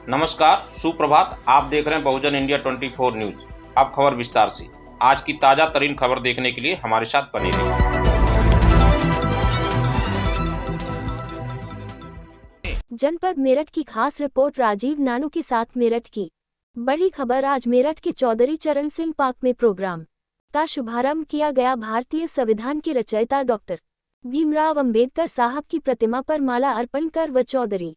नमस्कार, सुप्रभात। आप देख रहे हैं बहुजन इंडिया 24 न्यूज। अब खबर विस्तार से। आज की ताजा तरीन खबर देखने के लिए हमारे साथ बने रहिए। जनपद मेरठ की खास रिपोर्ट राजीव नानू के साथ मेरठ की बड़ी खबर। आज मेरठ के चौधरी चरण सिंह पार्क में प्रोग्राम का शुभारंभ किया गया। भारतीय संविधान के रचयिता डॉक्टर भीमराव अंबेडकर साहब की प्रतिमा पर माला अर्पण कर व चौधरी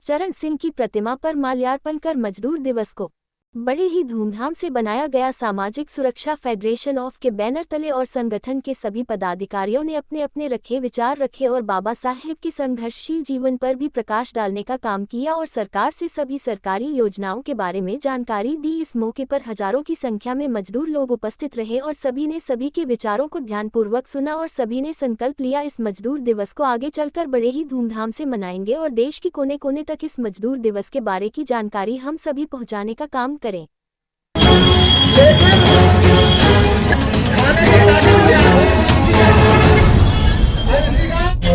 चरण सिंह की प्रतिमा पर माल्यार्पण कर मजदूर दिवस को बड़े ही धूमधाम से बनाया गया। सामाजिक सुरक्षा फेडरेशन ऑफ के बैनर तले और संगठन के सभी पदाधिकारियों ने अपने अपने विचार रखे और बाबा साहेब के संघर्षशील जीवन पर भी प्रकाश डालने का काम किया और सरकार से सभी सरकारी योजनाओं के बारे में जानकारी दी। इस मौके पर हजारों की संख्या में मजदूर लोग उपस्थित रहे और सभी ने सभी के विचारों को ध्यानपूर्वक सुना और सभी ने संकल्प लिया इस मजदूर दिवस को आगे चलकर बड़े ही धूमधाम से मनाएंगे और देश के कोने कोने तक इस मजदूर दिवस के बारे की जानकारी हम सभी पहुंचाने का काम करें।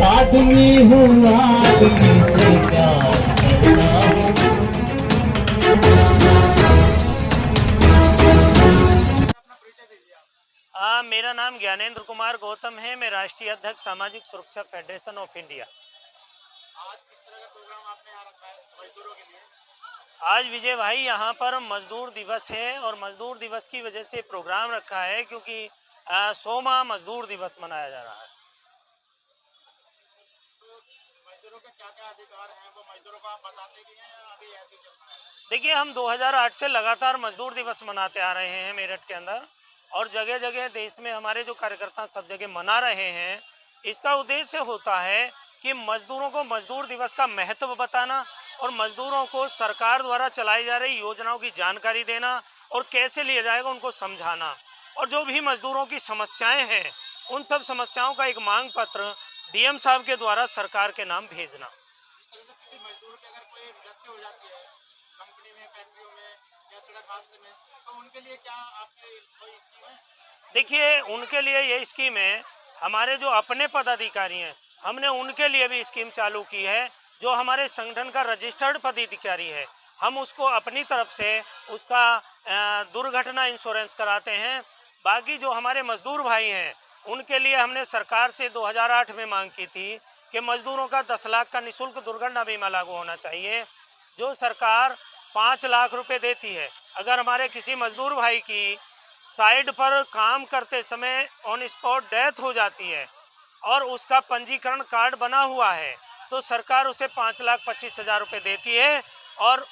आदमी हूँ आदमी से प्यार करता हूँ। मेरा नाम ज्ञानेंद्र कुमार गौतम है। मैं राष्ट्रीय अध्यक्ष सामाजिक सुरक्षा फेडरेशन ऑफ इंडिया। आज किस तरह का प्रोग्राम आपने यहाँ रखा है मजदूरों के लिए? आज विजय भाई यहाँ पर मजदूर दिवस है और मजदूर दिवस की वजह से प्रोग्राम रखा है क्योंकि 100वां मजदूर दिवस मनाया जा रहा है। तो मजदूरों के क्या क्या अधिकार हैं वो मजदूरों को आप बताते भी हैं या अभी ऐसे ही चल रहा है? देखिए, हम 2008 से लगातार मजदूर दिवस मनाते आ रहे हैं मेरठ के अंदर और जगह जगह देश में हमारे जो कार्यकर्ता सब जगह मना रहे हैं। इसका उद्देश्य होता है कि मजदूरों को मजदूर दिवस का महत्व बताना और मजदूरों को सरकार द्वारा चलाई जा रही योजनाओं की जानकारी देना और कैसे लिया जाएगा उनको समझाना और जो भी मजदूरों की समस्याएं हैं उन सब समस्याओं का एक मांग पत्र डीएम साहब के द्वारा सरकार के नाम भेजना। इस तरह से किसी मजदूर की अगर कोई मृत्यु हो जाती है कंपनी में, फैक्ट्रियों में या सड़क हादसे में, तो उनके लिए क्या आपकी कोई स्कीम है? देखिए, उनके लिए ये स्कीम है। हमारे जो अपने पदाधिकारी हैं हमने उनके लिए भी स्कीम चालू की है। जो हमारे संगठन का रजिस्टर्ड पदाधिकारी है हम उसको अपनी तरफ से उसका दुर्घटना इंश्योरेंस कराते हैं। बाकी जो हमारे मजदूर भाई हैं उनके लिए हमने सरकार से 2008 में मांग की थी कि मजदूरों का 10 लाख का निःशुल्क दुर्घटना बीमा लागू होना चाहिए। जो सरकार 5 लाख रुपए देती है, अगर हमारे किसी मजदूर भाई की साइड पर काम करते समय ऑन स्पॉट डेथ हो जाती है और उसका पंजीकरण कार्ड बना हुआ है तो सरकार उसे 5,25,000 रुपये देती है और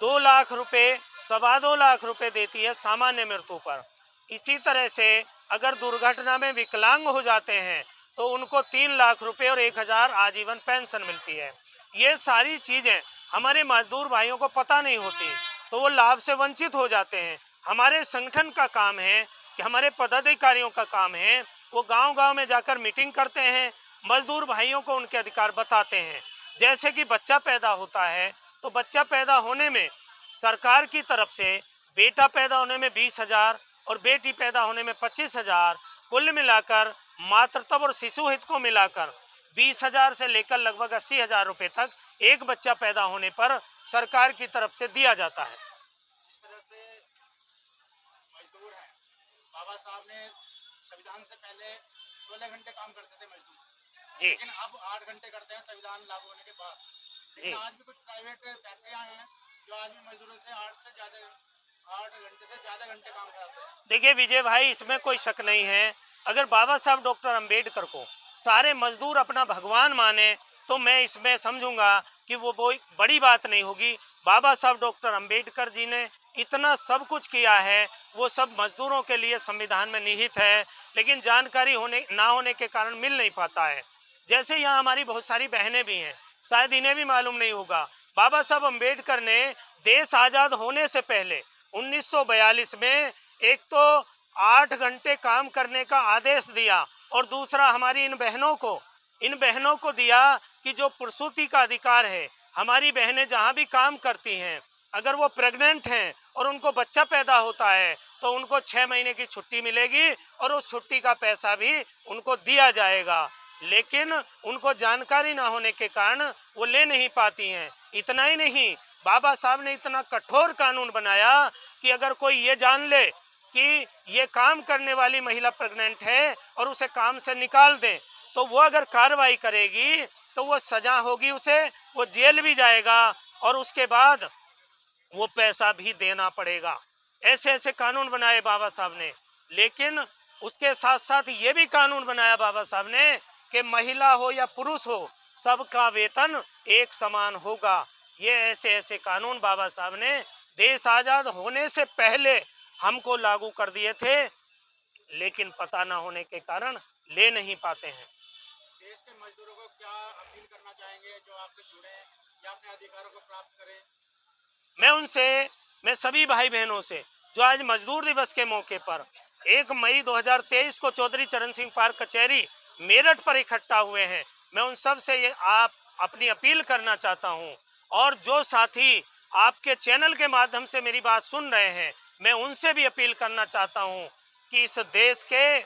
2 लाख रुपये, 2.25 लाख रुपये देती है सामान्य मृत्यु पर। इसी तरह से अगर दुर्घटना में विकलांग हो जाते हैं तो उनको 3 लाख रुपये और 1,000 आजीवन पेंशन मिलती है। ये सारी चीज़ें हमारे मजदूर भाइयों को पता नहीं होती तो वो लाभ से वंचित हो जाते हैं। हमारे संगठन का काम है कि हमारे पदाधिकारियों का काम है वो गांव-गांव में जाकर मीटिंग करते हैं, मजदूर भाइयों को उनके अधिकार बताते हैं। जैसे कि बच्चा पैदा होता है तो बच्चा पैदा होने में सरकार की तरफ से बेटा पैदा होने में 20,000 और बेटी पैदा होने में 25,000, कुल मिलाकर मातृत्व और शिशु हित को मिलाकर 20,000 से लेकर लगभग 80,000 रुपये तक एक बच्चा पैदा होने पर सरकार की तरफ से दिया जाता है। जिस तरह से मजदूर हैं, बाबा साहब ने संविधान से पहले 16 घंटे काम करते थे मजदूर जी, लेकिन अब 8 घंटे करते हैं संविधान लागू होने के बाद। लेकिन जी। आज भी कुछ प्राइवेट फैक्ट्रियां हैं जो आज भी मजदूरों से 8 घंटे से ज़्यादा घंटे काम कराते हैं। देखिए विजय भाई, इसमें कोई शक नहीं है। अगर बाबा साहब डॉक्टर अंबेडकर को सारे मजदूर अपना भगवान माने तो मैं इसमें समझूंगा कि वो बड़ी बात नहीं होगी। बाबा साहब डॉक्टर अंबेडकर जी ने इतना सब कुछ किया है, वो सब मजदूरों के लिए संविधान में निहित है, लेकिन जानकारी ना होने के कारण मिल नहीं पाता है। जैसे यहाँ हमारी बहुत सारी बहनें भी हैं, शायद इन्हें भी मालूम नहीं होगा। बाबा साहब अंबेडकर ने देश आज़ाद होने से पहले 1942 में एक तो 8 घंटे काम करने का आदेश दिया और दूसरा हमारी इन बहनों को दिया कि जो प्रसूति का अधिकार है, हमारी बहनें जहाँ भी काम करती हैं अगर वो प्रेग्नेंट हैं और उनको बच्चा पैदा होता है तो उनको 6 महीने की छुट्टी मिलेगी और उस छुट्टी का पैसा भी उनको दिया जाएगा। लेकिन उनको जानकारी ना होने के कारण वो ले नहीं पाती हैं। इतना ही नहीं, बाबा साहब ने इतना कठोर कानून बनाया कि अगर कोई ये जान ले कि ये काम करने वाली महिला प्रेग्नेंट है और उसे काम से निकाल दें, तो वो अगर कार्रवाई करेगी तो वो सजा होगी उसे, वो जेल भी जाएगा और उसके बाद वो पैसा भी देना पड़ेगा। ऐसे ऐसे कानून बनाए बाबा साहब ने। लेकिन उसके साथ साथ ये भी कानून बनाया बाबा साहब ने कि महिला हो या पुरुष हो, सबका वेतन एक समान होगा। ये ऐसे ऐसे कानून बाबा साहब ने देश आज़ाद होने से पहले हमको लागू कर दिए थे, लेकिन पता ना होने के कारण ले नहीं पाते हैं। देश के मजदूरों को क्या अपील करना चाहेंगे जो आपसे जुड़े हैं या अपने अधिकारों को प्राप्त करें? मैं सभी भाई बहनों से जो आज मजदूर दिवस के मौके पर 1 मई 2023 को चौधरी चरण सिंह पार्क कचहरी मेरठ पर इकट्ठा हुए हैं, मैं उन सब से ये आप अपनी अपील करना चाहता हूं। और जो साथी आपके चैनल के माध्यम से मेरी बात सुन रहे हैं, मैं उनसे भी अपील करना चाहता हूं कि इस देश के,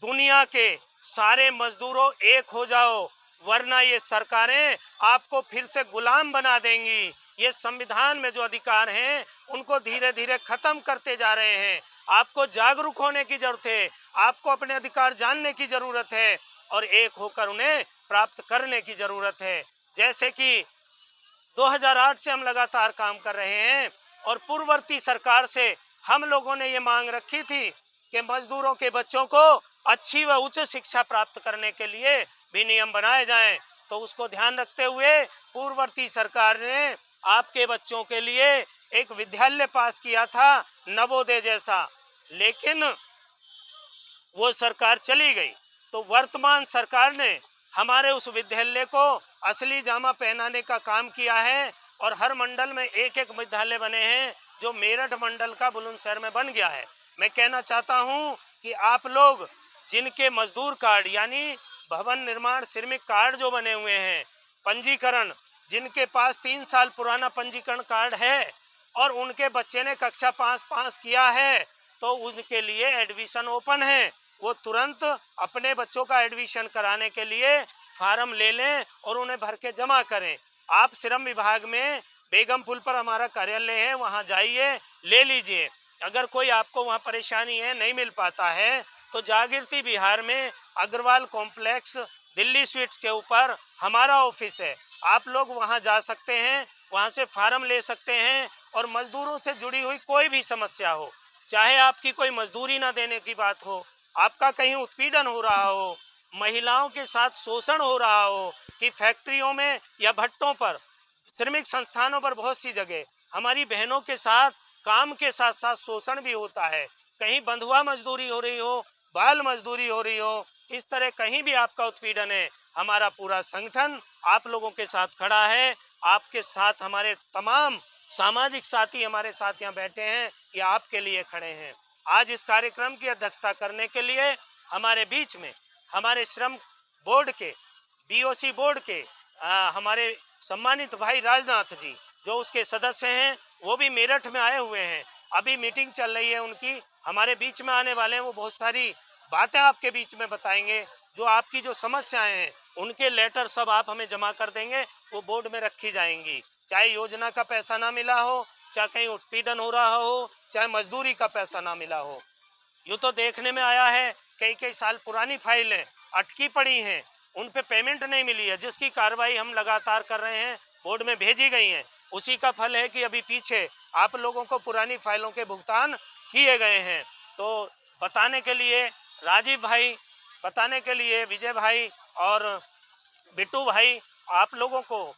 दुनिया के सारे मजदूरों एक हो जाओ, वरना ये सरकारें आपको फिर से गुलाम बना देंगी। ये संविधान में जो अधिकार हैं उनको धीरे धीरे खत्म करते जा रहे हैं। आपको जागरूक होने की जरूरत है, आपको अपने अधिकार जानने की जरूरत है और एक होकर उन्हें प्राप्त करने की जरूरत है। जैसे कि 2008 से हम लगातार काम कर रहे हैं और पूर्ववर्ती सरकार से हम लोगों ने ये मांग रखी थी कि मजदूरों के बच्चों को अच्छी व उच्च शिक्षा प्राप्त करने के लिए भी नियम बनाए जाएं। तो उसको ध्यान रखते हुए पूर्ववर्ती सरकार ने आपके बच्चों के लिए एक विद्यालय पास किया था, नवोदय जैसा, लेकिन वो सरकार चली गई। तो वर्तमान सरकार ने हमारे उस विद्यालय को असली जामा पहनाने का काम किया है और हर मंडल में एक एक विद्यालय बने हैं, जो मेरठ मंडल का बुलंदशहर में बन गया है। मैं कहना चाहता हूं कि आप लोग जिनके मजदूर कार्ड यानी भवन निर्माण श्रमिक कार्ड जो बने हुए हैं, पंजीकरण, जिनके पास 3 साल पुराना पंजीकरण कार्ड है और उनके बच्चे ने कक्षा 5 पास किया है, तो उनके लिए एडमिशन ओपन है। वो तुरंत अपने बच्चों का एडमिशन कराने के लिए फार्म ले लें और उन्हें भर के जमा करें। आप श्रम विभाग में बेगम पुल पर हमारा कार्यालय है, वहाँ जाइए, ले लीजिए। अगर कोई आपको वहाँ परेशानी है, नहीं मिल पाता है, तो जागृति बिहार में अग्रवाल कॉम्प्लेक्स दिल्ली स्वीट्स के ऊपर हमारा ऑफिस है। आप लोग वहाँ जा सकते हैं, वहाँ से फार्म ले सकते हैं और मजदूरों से जुड़ी हुई कोई भी समस्या हो, चाहे आपकी कोई मजदूरी ना देने की बात हो, आपका कहीं उत्पीड़न हो रहा हो, महिलाओं के साथ शोषण हो रहा हो कि फैक्ट्रियों में या भट्टों पर, श्रमिक संस्थानों पर बहुत सी जगह हमारी बहनों के साथ काम के साथ साथ शोषण भी होता है, कहीं बंधुआ मजदूरी हो रही हो, बाल मजदूरी हो रही हो, इस तरह कहीं भी आपका उत्पीड़न है, हमारा पूरा संगठन आप लोगों के साथ खड़ा है। आपके साथ हमारे तमाम सामाजिक साथी हमारे साथ यहाँ बैठे हैं, ये आपके लिए खड़े हैं। आज इस कार्यक्रम की अध्यक्षता करने के लिए हमारे बीच में हमारे श्रम बोर्ड के, बीओसी बोर्ड के हमारे सम्मानित भाई राजनाथ जी, जो उसके सदस्य हैं, वो भी मेरठ में आए हुए हैं। अभी मीटिंग चल रही है उनकी, हमारे बीच में आने वाले हैं। वो बहुत सारी बातें आपके बीच में बताएंगे। जो आपकी जो समस्याएं हैं उनके लेटर सब आप हमें जमा कर देंगे, वो बोर्ड में रखी जाएंगी। चाहे योजना का पैसा ना मिला हो, चाहे कहीं उत्पीड़न हो रहा हो, चाहे मजदूरी का पैसा ना मिला हो। यूँ तो देखने में आया है कई कई साल पुरानी फाइलें अटकी पड़ी हैं, उन पे पेमेंट नहीं मिली है, जिसकी कार्रवाई हम लगातार कर रहे हैं, बोर्ड में भेजी गई हैं। उसी का फल है कि अभी पीछे आप लोगों को पुरानी फाइलों के भुगतान किए गए हैं। तो बताने के लिए राजीव भाई, बताने के लिए विजय भाई और बिट्टू भाई, आप लोगों को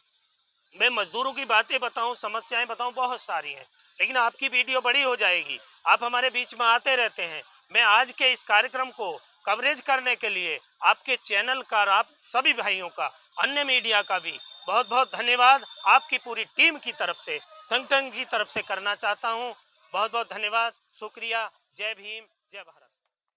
मैं मजदूरों की बातें बताऊं, समस्याएं बताऊं, बहुत सारी हैं, लेकिन आपकी वीडियो बड़ी हो जाएगी। आप हमारे बीच में आते रहते हैं। मैं आज के इस कार्यक्रम को कवरेज करने के लिए आपके चैनल का, आप सभी भाइयों का, अन्य मीडिया का भी बहुत बहुत धन्यवाद आपकी पूरी टीम की तरफ से, संगठन की तरफ से करना चाहता हूं। बहुत बहुत धन्यवाद, शुक्रिया। जय भीम, जय भारत।